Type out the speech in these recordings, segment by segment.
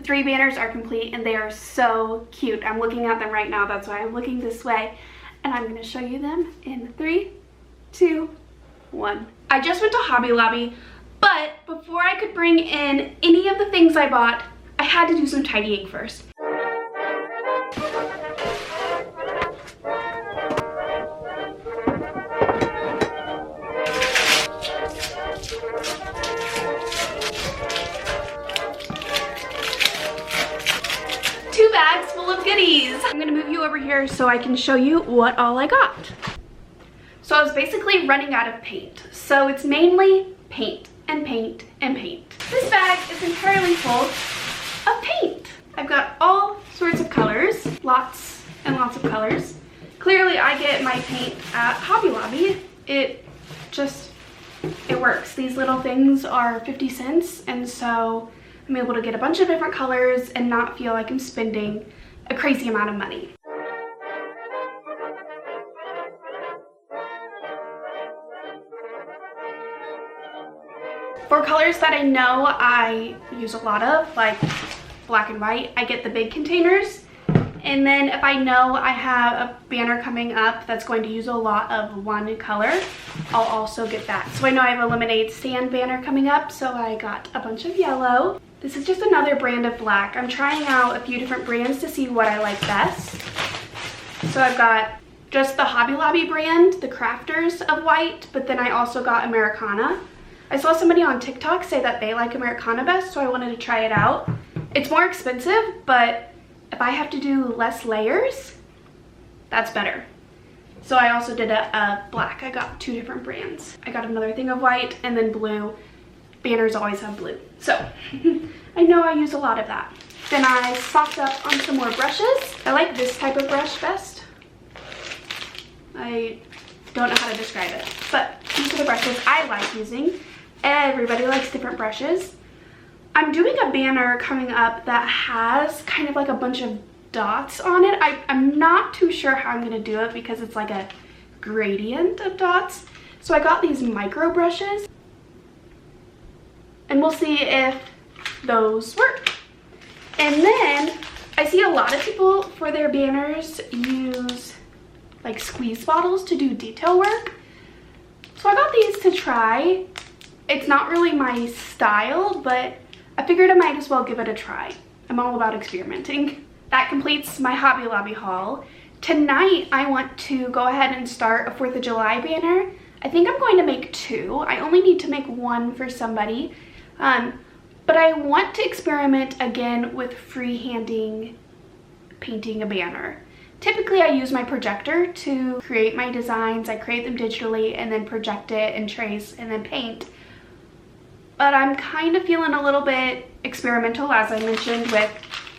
3 banners are complete and they are so cute. I'm looking at them right now, that's why I'm looking this way. And I'm gonna show you them in 3, 2, 1. I just went to Hobby Lobby, but before I could bring in any of the things I bought, I had to do some tidying first. 2 bags full of goodies. I'm gonna move you over here so I can show you what all I got. So I was basically running out of paint. So it's mainly paint and paint and paint. This bag is entirely full of paint. I've got all sorts of colors, lots and lots of colors. Clearly I get my paint at Hobby Lobby. It works. These little things are 50 cents, and so I'm able to get a bunch of different colors and not feel like I'm spending a crazy amount of money. For colors that I know I use a lot of, like black and white, I get the big containers. And then if I know I have a banner coming up that's going to use a lot of one color, I'll also get that. So I know I have a lemonade stand banner coming up, so I got a bunch of yellow. This is just another brand of black. I'm trying out a few different brands to see what I like best. So I've got just the Hobby Lobby brand, the Crafters of white, but then I also got Americana. I saw somebody on TikTok say that they like Americana best, so I wanted to try it out. It's more expensive, but if I have to do less layers, that's better. So I also did a black. I got 2 different brands. I got another thing of white and then blue. Banners always have blue. So I know I use a lot of that. Then I stocked up on some more brushes. I like this type of brush best. I don't know how to describe it, but these are the brushes I like using. Everybody likes different brushes. I'm doing a banner coming up that has kind of like a bunch of dots on it. I'm not too sure how I'm gonna do it because it's like a gradient of dots. So I got these micro brushes and we'll see if those work. And then I see a lot of people for their banners use like squeeze bottles to do detail work. So I got these to try. It's not really my style, but I figured I might as well give it a try. I'm all about experimenting. That completes my Hobby Lobby haul. Tonight, I want to go ahead and start a 4th of July banner. I think I'm going to make 2. I only need to make 1 for somebody. But I want to experiment again with freehanding painting a banner. Typically, I use my projector to create my designs. I create them digitally and then project it and trace and then paint. But I'm kind of feeling a little bit experimental, as I mentioned, with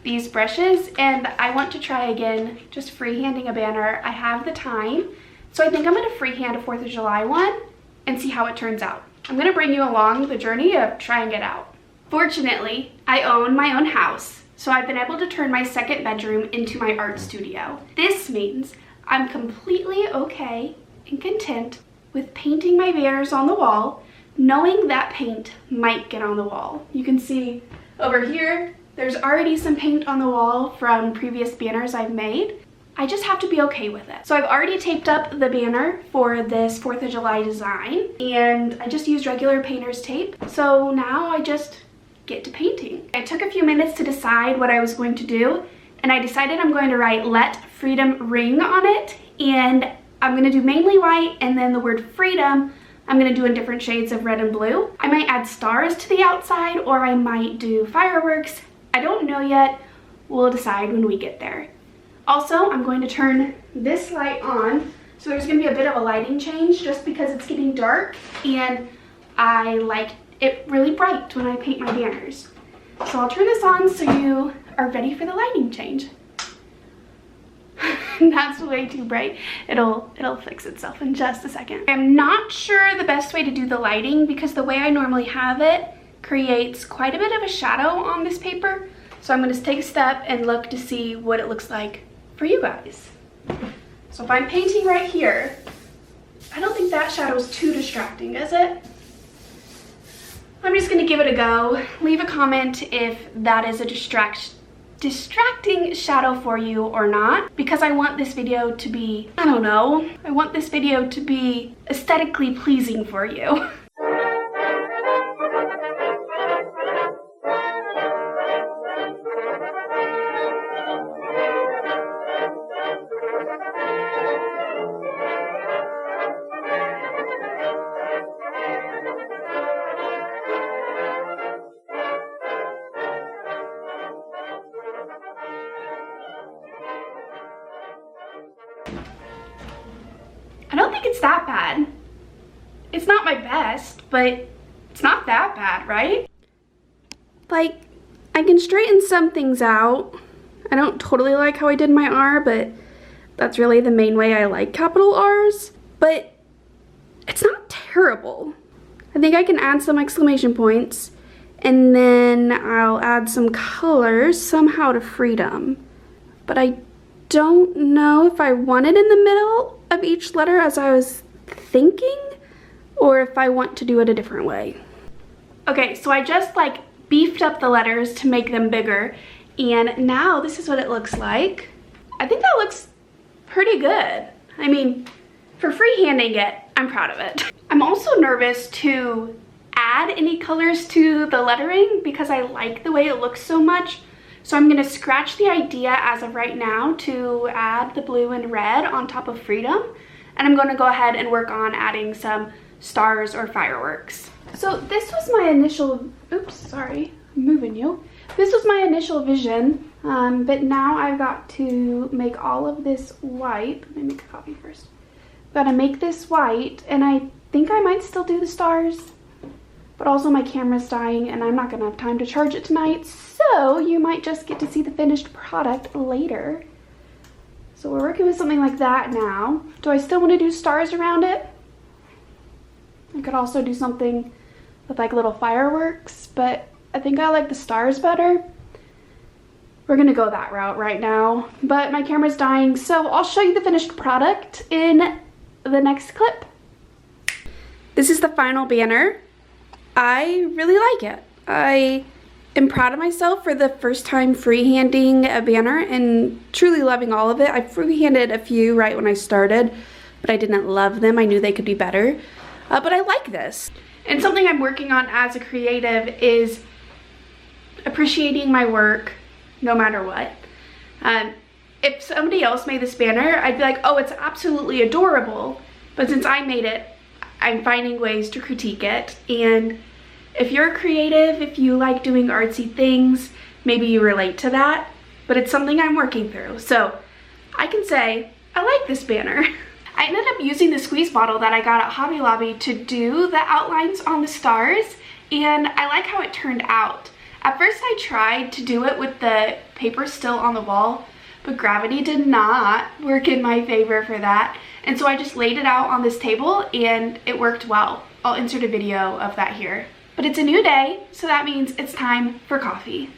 these brushes, and I want to try again just freehanding a banner. I have the time, so I think I'm going to freehand a 4th of July one and see how it turns out. I'm going to bring you along the journey of trying it out. Fortunately, I own my own house, so I've been able to turn my 2nd bedroom into my art studio. This means I'm completely okay and content with painting my banners on the wall, knowing that paint might get on the wall. You can see over here, there's already some paint on the wall from previous banners I've made. I just have to be okay with it. So I've already taped up the banner for this 4th of July design, and I just used regular painter's tape. So now I just get to painting. I took a few minutes to decide what I was going to do, and I decided I'm going to write "Let Freedom Ring" on it, and I'm gonna do mainly white, and then the word freedom I'm gonna do in different shades of red and blue. I might add stars to the outside, or I might do fireworks. I don't know yet. We'll decide when we get there. Also, I'm going to turn this light on. So there's gonna be a bit of a lighting change just because it's getting dark, and I like it really bright when I paint my banners. So I'll turn this on so you are ready for the lighting change. That's way too bright. It'll fix itself in just a second. I'm not sure the best way to do the lighting because the way I normally have it creates quite a bit of a shadow on this paper. So I'm going to take a step and look to see what it looks like for you guys. So if I'm painting right here, I don't think that shadow is too distracting, is it? I'm just gonna give it a go. Leave a comment if that is a distracting shadow for you or not, because I want this video to be, I don't know, I want this video to be aesthetically pleasing for you. I don't think it's that bad. It's not my best, but it's not that bad, right? Like, I can straighten some things out. I don't totally like how I did my R, but that's really the main way I like capital R's. But it's not terrible. I think I can add some exclamation points, and then I'll add some colors somehow to freedom. But I don't know if I want it in the middle of each letter as I was thinking, or if I want to do it a different way. Okay, so I just like beefed up the letters to make them bigger, and now this is what it looks like. I think that looks pretty good. I mean, for freehanding it, I'm proud of it. I'm also nervous to add any colors to the lettering because I like the way it looks so much. So I'm gonna scratch the idea as of right now to add the blue and red on top of freedom. And I'm gonna go ahead and work on adding some stars or fireworks. So this was my initial, oops, sorry, I'm moving you. This was my initial vision, but now I've got to make all of this white. Let me make a copy first. Gotta make this white, and I think I might still do the stars, but also my camera's dying and I'm not gonna have time to charge it tonight, so you might just get to see the finished product later. So we're working with something like that now. Do I still want to do stars around it? I could also do something with like little fireworks, but I think I like the stars better. We're gonna go that route right now, but my camera's dying, so I'll show you the finished product in the next clip. This is the final banner. I really like it. I am proud of myself for the first time freehanding a banner and truly loving all of it. I freehanded a few right when I started, but I didn't love them. I knew they could be better, but I like this. And something I'm working on as a creative is appreciating my work no matter what. If somebody else made this banner, I'd be like, oh, it's absolutely adorable. But since I made it, I'm finding ways to critique it. And if you're creative, if you like doing artsy things, maybe you relate to that, but it's something I'm working through. So I can say, I like this banner. I ended up using the squeeze bottle that I got at Hobby Lobby to do the outlines on the stars, and I like how it turned out. At first I tried to do it with the paper still on the wall, but gravity did not work in my favor for that. And so I just laid it out on this table and it worked well. I'll insert a video of that here. But it's a new day, so that means it's time for coffee.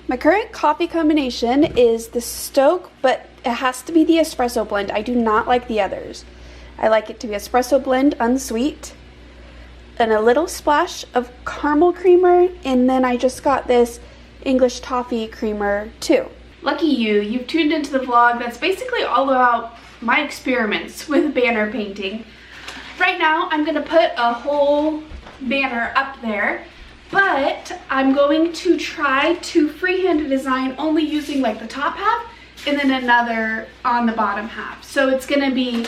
My current coffee combination is the Stoke, but it has to be the espresso blend. I do not like the others. I like it to be espresso blend, unsweet, and a little splash of caramel creamer, and then I just got this English toffee creamer too. Lucky you, you've tuned into the vlog that's basically all about my experiments with banner painting. Right now, I'm gonna put a whole banner up there, but I'm going to try to freehand a design only using like the top half and then another on the bottom half. So it's gonna be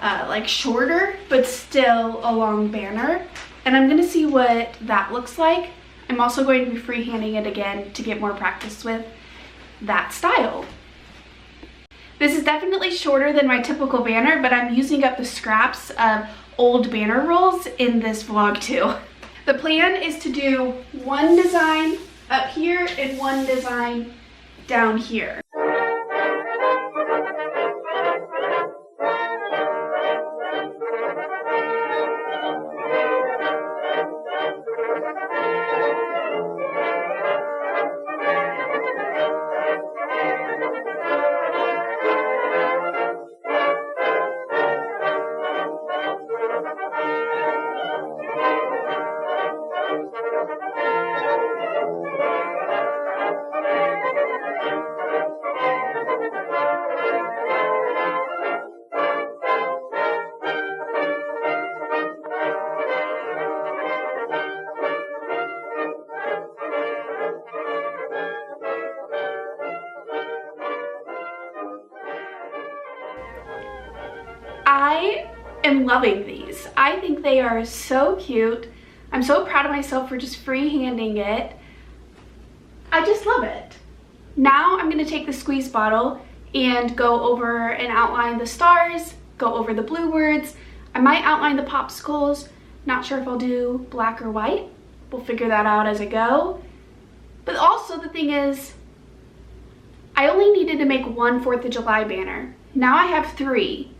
like shorter, but still a long banner. And I'm gonna see what that looks like. I'm also going to be freehanding it again to get more practice with that style. This is definitely shorter than my typical banner, but I'm using up the scraps of old banner rolls in this vlog too. The plan is to do one design up here and one design down here. I am loving these. I think they are so cute. I'm so proud of myself for just freehanding it. I just love it. Now I'm gonna take the squeeze bottle and go over and outline the stars, go over the blue words. I might outline the popsicles. Not sure if I'll do black or white. We'll figure that out as I go. But also the thing is, I only needed to make one 4th of July banner. Now I have 3.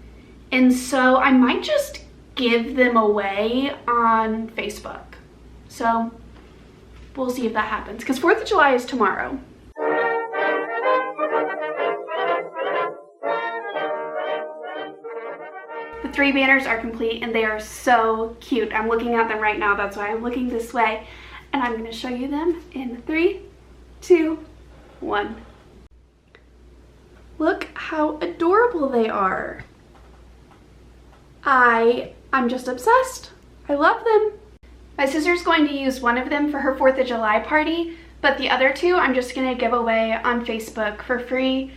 And so I might just give them away on Facebook. So we'll see if that happens, because 4th of July is tomorrow. The 3 banners are complete and they are so cute. I'm looking at them right now, that's why I'm looking this way. And I'm gonna show you them in 3, 2, 1. Look how adorable they are. I'm just obsessed. I love them. My sister's going to use one of them for her 4th of July party, but the other 2 I'm just gonna give away on Facebook for free.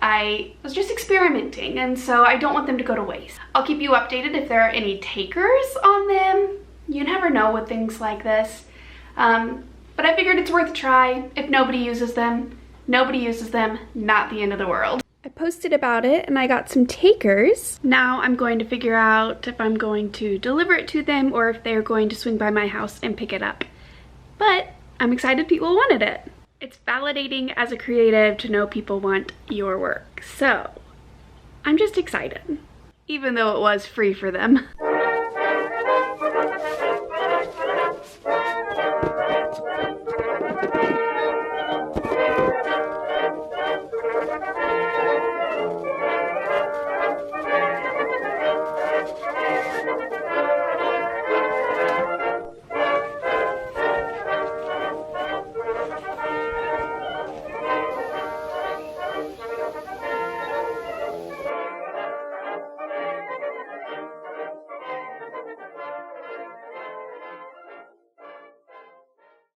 I was just experimenting, and so I don't want them to go to waste. I'll keep you updated if there are any takers on them. You never know with things like this. But I figured it's worth a try. If nobody uses them, nobody uses them, not the end of the world. I posted about it and I got some takers. Now I'm going to figure out if I'm going to deliver it to them or if they're going to swing by my house and pick it up. But I'm excited people wanted it. It's validating as a creative to know people want your work. So I'm just excited, even though it was free for them.